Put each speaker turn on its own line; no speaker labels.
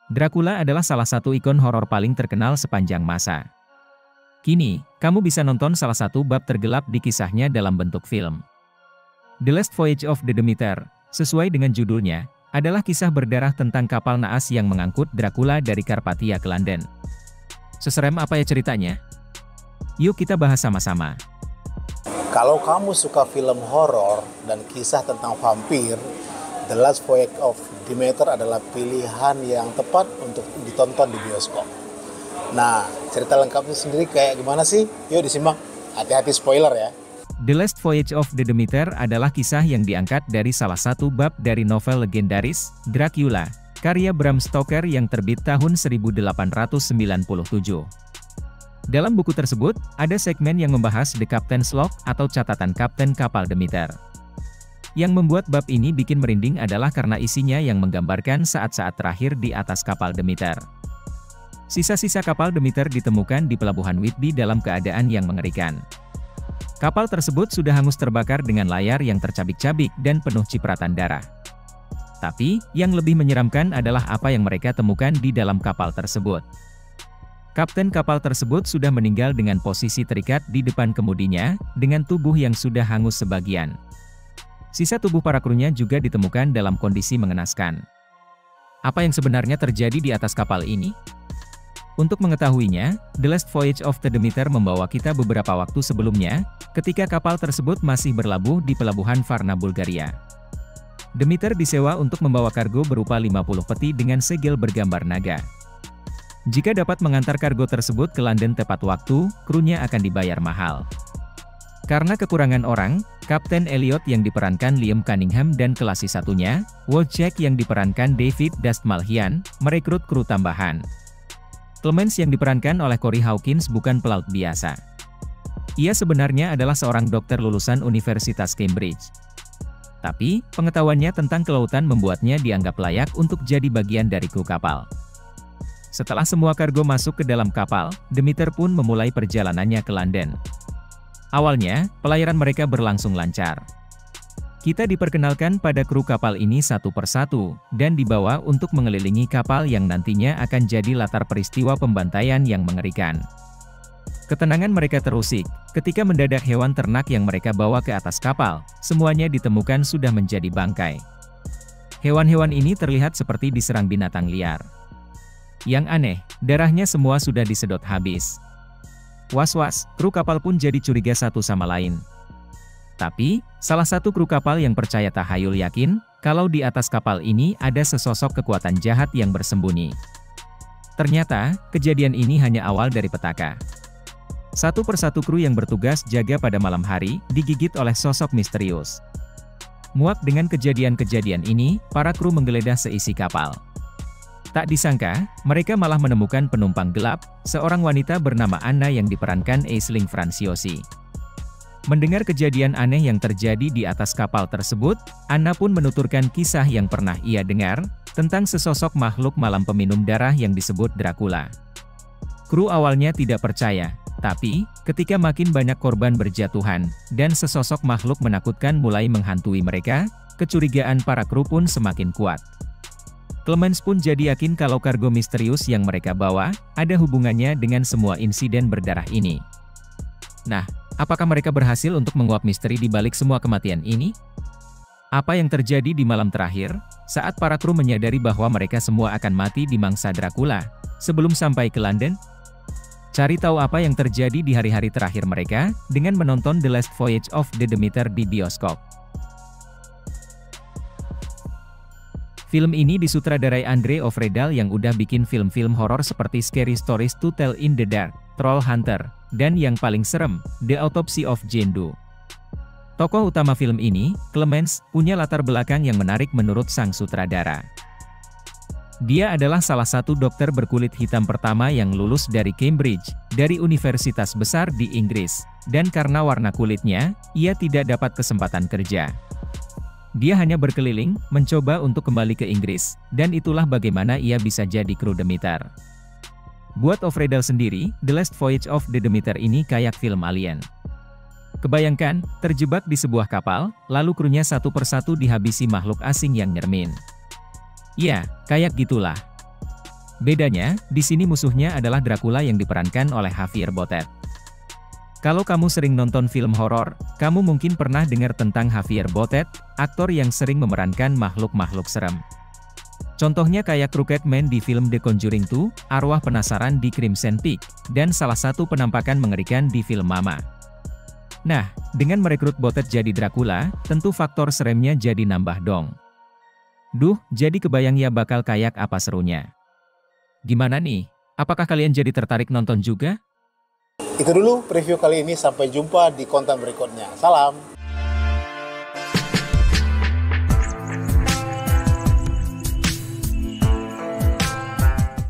Dracula adalah salah satu ikon horor paling terkenal sepanjang masa. Kini, kamu bisa nonton salah satu bab tergelap di kisahnya dalam bentuk film. The Last Voyage of the Demeter, sesuai dengan judulnya, adalah kisah berdarah tentang kapal naas yang mengangkut Dracula dari Karpathia ke London. Seserem apa ya ceritanya? Yuk kita bahas sama-sama.
Kalau kamu suka film horor dan kisah tentang vampir, The Last Voyage of Demeter adalah pilihan yang tepat untuk ditonton di bioskop. Nah, cerita lengkapnya sendiri kayak gimana sih? Yuk disimak, hati-hati spoiler ya.
The Last Voyage of the Demeter adalah kisah yang diangkat dari salah satu bab dari novel legendaris, Dracula, karya Bram Stoker yang terbit tahun 1897. Dalam buku tersebut, ada segmen yang membahas The Captain's Log atau catatan kapten kapal Demeter. Yang membuat bab ini bikin merinding adalah karena isinya yang menggambarkan saat-saat terakhir di atas kapal Demeter. Sisa-sisa kapal Demeter ditemukan di pelabuhan Whitby dalam keadaan yang mengerikan. Kapal tersebut sudah hangus terbakar dengan layar yang tercabik-cabik dan penuh cipratan darah. Tapi, yang lebih menyeramkan adalah apa yang mereka temukan di dalam kapal tersebut. Kapten kapal tersebut sudah meninggal dengan posisi terikat di depan kemudinya, dengan tubuh yang sudah hangus sebagian. Sisa tubuh para krunya juga ditemukan dalam kondisi mengenaskan. Apa yang sebenarnya terjadi di atas kapal ini? Untuk mengetahuinya, The Last Voyage of the Demeter membawa kita beberapa waktu sebelumnya, ketika kapal tersebut masih berlabuh di pelabuhan Varna, Bulgaria. Demeter disewa untuk membawa kargo berupa 50 peti dengan segel bergambar naga. Jika dapat mengantar kargo tersebut ke London tepat waktu, krunya akan dibayar mahal. Karena kekurangan orang, Kapten Elliot yang diperankan Liam Cunningham dan kelasi satunya, Wojciech yang diperankan David Dastmalchian, merekrut kru tambahan. Clemens yang diperankan oleh Corey Hawkins bukan pelaut biasa. Ia sebenarnya adalah seorang dokter lulusan Universitas Cambridge. Tapi, pengetahuannya tentang kelautan membuatnya dianggap layak untuk jadi bagian dari kru kapal. Setelah semua kargo masuk ke dalam kapal, Demeter pun memulai perjalanannya ke London. Awalnya, pelayaran mereka berlangsung lancar. Kita diperkenalkan pada kru kapal ini satu persatu, dan dibawa untuk mengelilingi kapal yang nantinya akan jadi latar peristiwa pembantaian yang mengerikan. Ketenangan mereka terusik, ketika mendadak hewan ternak yang mereka bawa ke atas kapal, semuanya ditemukan sudah menjadi bangkai. Hewan-hewan ini terlihat seperti diserang binatang liar. Yang aneh, darahnya semua sudah disedot habis. Was-was, kru kapal pun jadi curiga satu sama lain. Tapi, salah satu kru kapal yang percaya tahayul yakin, kalau di atas kapal ini ada sesosok kekuatan jahat yang bersembunyi. Ternyata, kejadian ini hanya awal dari petaka. Satu persatu kru yang bertugas jaga pada malam hari, digigit oleh sosok misterius. Muak dengan kejadian-kejadian ini, para kru menggeledah seisi kapal. Tak disangka, mereka malah menemukan penumpang gelap, seorang wanita bernama Anna yang diperankan Aisling Franciosi. Mendengar kejadian aneh yang terjadi di atas kapal tersebut, Anna pun menuturkan kisah yang pernah ia dengar, tentang sesosok makhluk malam peminum darah yang disebut Dracula. Kru awalnya tidak percaya, tapi, ketika makin banyak korban berjatuhan, dan sesosok makhluk menakutkan mulai menghantui mereka, kecurigaan para kru pun semakin kuat. Clemens pun jadi yakin kalau kargo misterius yang mereka bawa, ada hubungannya dengan semua insiden berdarah ini. Nah, apakah mereka berhasil untuk menguak misteri di balik semua kematian ini? Apa yang terjadi di malam terakhir, saat para kru menyadari bahwa mereka semua akan mati di mangsa Dracula, sebelum sampai ke London? Cari tahu apa yang terjadi di hari-hari terakhir mereka, dengan menonton The Last Voyage of the Demeter di bioskop. Film ini disutradarai Andre Ofredal yang udah bikin film-film horor seperti Scary Stories to Tell in the Dark, Troll Hunter, dan yang paling serem, The Autopsy of Jane Doe. Tokoh utama film ini, Clemens, punya latar belakang yang menarik menurut sang sutradara. Dia adalah salah satu dokter berkulit hitam pertama yang lulus dari Cambridge, dari universitas besar di Inggris, dan karena warna kulitnya, ia tidak dapat kesempatan kerja. Dia hanya berkeliling, mencoba untuk kembali ke Inggris, dan itulah bagaimana ia bisa jadi kru Demeter. Buat Ofredal sendiri, The Last Voyage of the Demeter ini kayak film Alien. Kebayangkan, terjebak di sebuah kapal, lalu krunya satu persatu dihabisi makhluk asing yang nyermin. Ya, kayak gitulah. Bedanya, di sini musuhnya adalah Dracula yang diperankan oleh Javier Botet. Kalau kamu sering nonton film horor, kamu mungkin pernah dengar tentang Javier Botet, aktor yang sering memerankan makhluk-makhluk serem. Contohnya kayak Crooked Man di film The Conjuring 2, arwah penasaran di Crimson Peak, dan salah satu penampakan mengerikan di film Mama. Nah, dengan merekrut Botet jadi Dracula, tentu faktor seremnya jadi nambah dong. Duh, jadi kebayang ya bakal kayak apa serunya. Gimana nih? Apakah kalian jadi tertarik nonton juga?
Itu dulu preview kali ini, sampai jumpa di konten berikutnya. Salam!